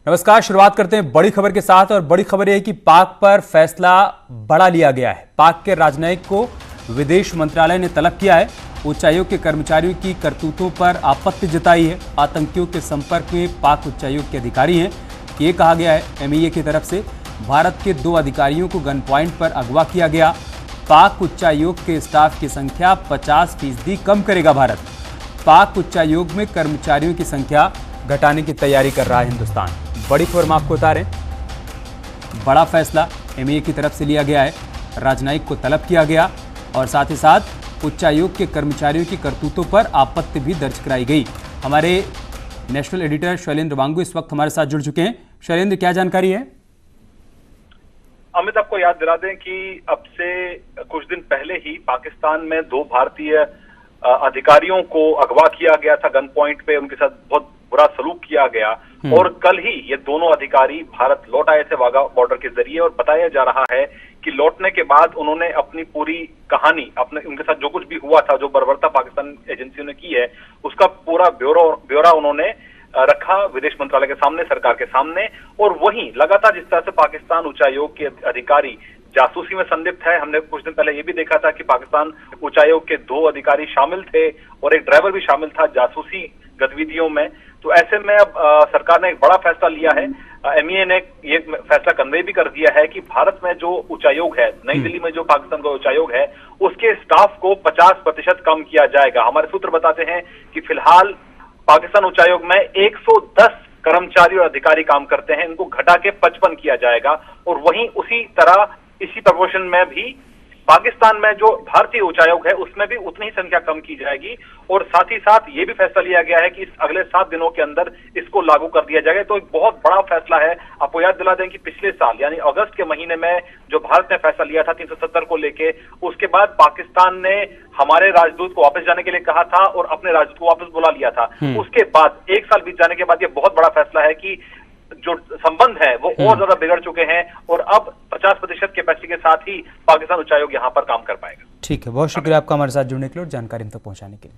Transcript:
नमस्कार। शुरुआत करते हैं बड़ी खबर के साथ और बड़ी खबर यह है कि पाक पर फैसला बड़ा लिया गया है। पाक के राजनयिक को विदेश मंत्रालय ने तलब किया है। उच्चायोग के कर्मचारियों की करतूतों पर आपत्ति जताई है। आतंकियों के संपर्क में पाक उच्चायोग के अधिकारी हैं। ये कहा गया है एमईए की तरफ से भारत के 2 अधिकारियों को गन पॉइंट पर अगवा किया गया। पाक उच्चायोग के स्टाफ की संख्या 50% कम करेगा भारत। पाक उच्चायोग में कर्मचारियों की संख्या घटाने की तैयारी कर रहा है हिंदुस्तान। बड़ी खबर हम आपको बता रहे हैं। बड़ा फैसला एमईए की तरफ से लिया गया है। राजनयिक को तलब किया गया और साथ ही साथ उच्चायोग के कर्मचारियों की करतूतों पर आपत्ति भी दर्ज कराई गई। हमारे नेशनल एडिटर शैलेंद्र वांगू इस वक्त हमारे साथ जुड़ चुके हैं। शैलेंद्र, क्या जानकारी है? अमित, आपको याद दिला दें कि अब से कुछ दिन पहले ही पाकिस्तान में 2 भारतीय अधिकारियों को अगवा किया गया था। गन पॉइंट पे उनके साथ बहुत बुरा सलूक किया गया और कल ही ये दोनों अधिकारी भारत लौट आए थे वाघा बॉर्डर के जरिए। और बताया जा रहा है कि लौटने के बाद उन्होंने अपनी पूरी कहानी, उनके साथ जो कुछ भी हुआ था, जो बर्बरता पाकिस्तान एजेंसियों ने की है, उसका पूरा ब्यौरा उन्होंने रखा विदेश मंत्रालय के सामने, सरकार के सामने। और वहीं लगातार जिस तरह से पाकिस्तान उच्चायोग के अधिकारी जासूसी में संलिप्त है, हमने कुछ दिन पहले ये भी देखा था कि पाकिस्तान उच्चायोग के 2 अधिकारी शामिल थे और एक ड्राइवर भी शामिल था जासूसी गतिविधियों में। तो ऐसे में अब सरकार ने एक बड़ा फैसला लिया है। एमईए ने ये फैसला कन्वे भी कर दिया है कि भारत में जो उच्चायोग है, नई दिल्ली में जो पाकिस्तान का उच्चायोग है, उसके स्टाफ को 50% कम किया जाएगा। हमारे सूत्र बताते हैं कि फिलहाल पाकिस्तान उच्चायोग में 110 कर्मचारी और अधिकारी काम करते हैं, इनको घटा के 55 किया जाएगा। और वहीं उसी तरह इसी प्रपोर्शन में भी पाकिस्तान में जो भारतीय उच्चायोग है उसमें भी उतनी ही संख्या कम की जाएगी। और साथ ही साथ ये भी फैसला लिया गया है कि इस अगले 7 दिनों के अंदर इसको लागू कर दिया जाएगा। तो एक बहुत बड़ा फैसला है। आपको याद दिला दें कि पिछले साल यानी अगस्त के महीने में जो भारत ने फैसला लिया था 370 को लेके, उसके बाद पाकिस्तान ने हमारे राजदूत को वापस जाने के लिए कहा था और अपने राजदूत को वापस बुला लिया था। उसके बाद 1 साल बीत जाने के बाद ये बहुत बड़ा फैसला है कि जो संबंध है वो और ज्यादा बिगड़ चुके हैं और अब 50% कैपेसिटी के साथ ही पाकिस्तान उच्चायोग यहां पर काम कर पाएगा। ठीक है, बहुत शुक्रिया आपका हमारे साथ जुड़ने के लिए और जानकारी हम तक पहुंचाने के लिए।